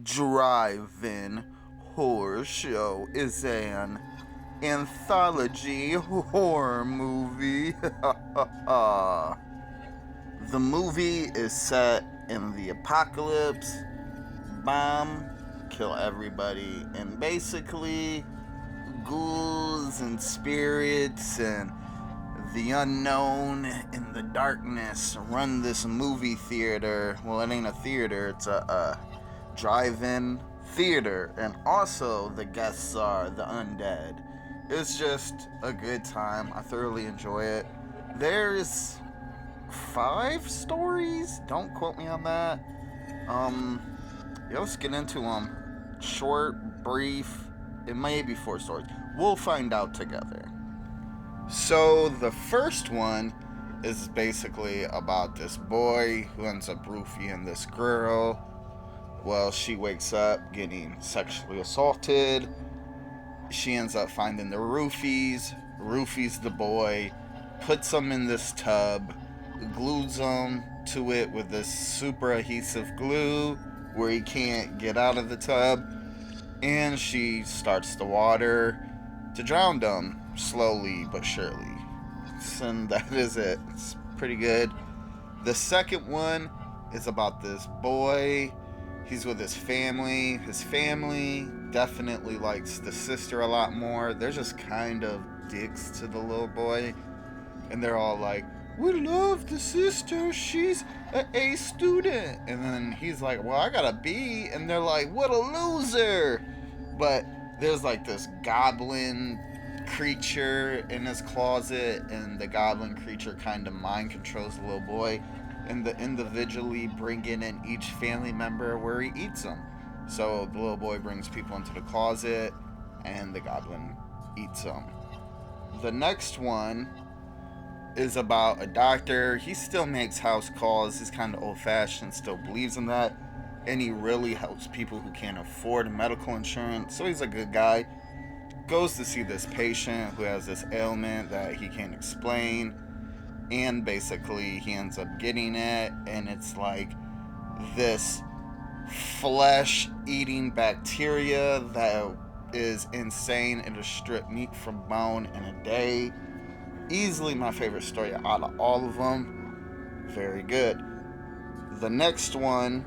Drive-In Horror Show is an anthology horror movie. The movie is set in the apocalypse, bomb, kill everybody, and basically ghouls and spirits and the unknown in the darkness run this movie theater. Well, it ain't a theater, it's a drive-in theater, and also the guests are the undead. It's just a good time. I thoroughly enjoy it. There's 5 stories. Don't quote me on that. Let's get into them. Short, brief. It may be 4 stories. We'll find out together. So the first one is basically about this boy who ends up roofing this girl. Well, she wakes up getting sexually assaulted. She ends up finding the roofies the boy, puts him in this tub, glues him to it with this super adhesive glue where he can't get out of the tub, and she starts the water to drown him slowly but surely. And that is it. It's pretty good. The second one is about this boy. He's with his family. His family definitely likes the sister a lot more. They're just kind of dicks to the little boy. And they're all like, "We love the sister. She's an A student." And then he's like, "Well, I got a B." And they're like, "What a loser." But there's like this goblin creature in his closet, and the goblin creature kind of mind controls the little boy, and the individually bringing in each family member where he eats them. So the little boy brings people into the closet, and the goblin eats them. The next one is about a doctor. He still makes house calls. He's kind of old-fashioned, still believes in that, and he really helps people who can't afford medical insurance. So he's a good guy. Goes to see this patient who has this ailment that he can't explain, and basically he ends up getting it, and it's like this flesh eating bacteria that is insane. It'll strip meat from bone in a day. Easily my favorite story out of all of them. Very good. The next one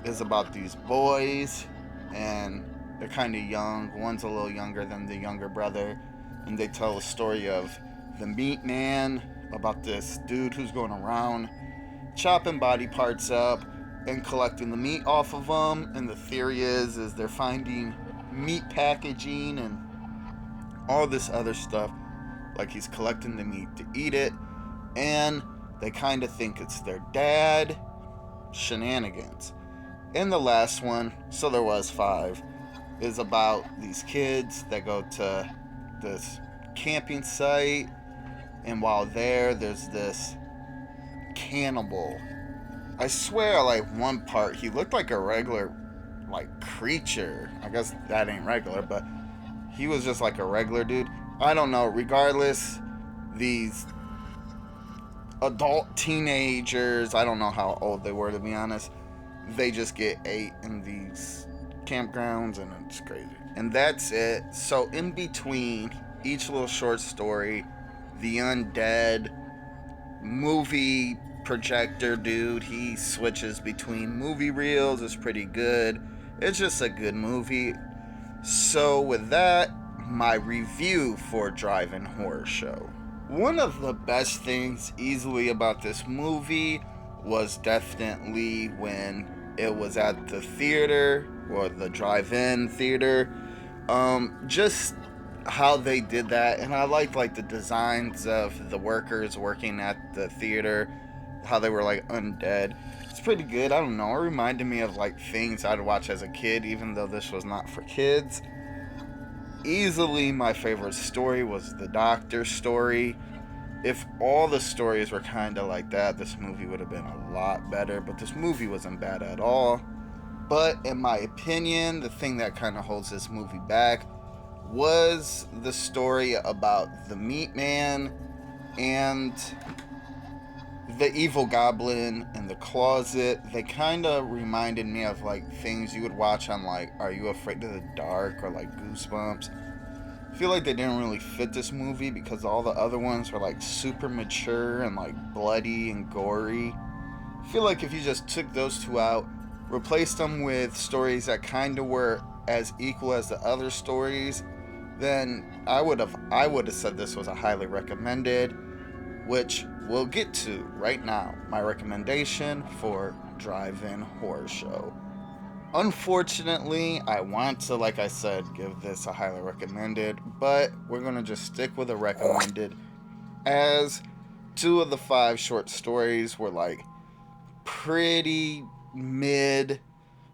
is about these boys, and they're kind of young. One's a little younger than the younger brother, and they tell a story of the meat man, about this dude who's going around chopping body parts up and collecting the meat off of them. And the theory is they're finding meat packaging and all this other stuff, like he's collecting the meat to eat it, and they kind of think it's their dad. Shenanigans. And the last one, so there was 5, is about these kids that go to this camping site, and while there's this cannibal. I swear, like, one part he looked like a regular, like, creature. I guess that ain't regular, but he was just like a regular dude. I don't know. Regardless, these adult teenagers, I don't know how old they were, to be honest, they just get ate in these campgrounds, and it's crazy. And that's it. So in between each little short story, the undead movie projector dude, he switches between movie reels. It's pretty good. It's just a good movie. So with that, my review for Drive-In Horror Show. One of the best things easily about this movie was definitely when it was at the theater, or the drive-in theater. Just how they did that, and I liked like the designs of the workers working at the theater, how they were like undead. It's pretty good. I don't know, it reminded me of like things I'd watch as a kid, even though this was not for kids. Easily my favorite story was the doctor story. If all the stories were kind of like that, this movie would have been a lot better, but this movie wasn't bad at all. But in my opinion, the thing that kind of holds this movie back was the story about the meat man and the evil goblin in the closet, they kind of reminded me of like things you would watch on like Are You Afraid of the Dark or like Goosebumps. I feel like they didn't really fit this movie because all the other ones were like super mature and like bloody and gory. I feel like if you just took those two out, replaced them with stories that kind of were as equal as the other stories, then I would have said this was a highly recommended, which we'll get to right now. My recommendation for Drive-In Horror Show. Unfortunately, I want to, like I said, give this a highly recommended, but we're gonna just stick with a recommended, as two of the five short stories were like pretty mid.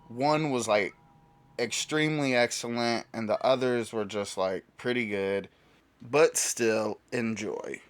One was like extremely excellent, and the others were just like pretty good, but still enjoy.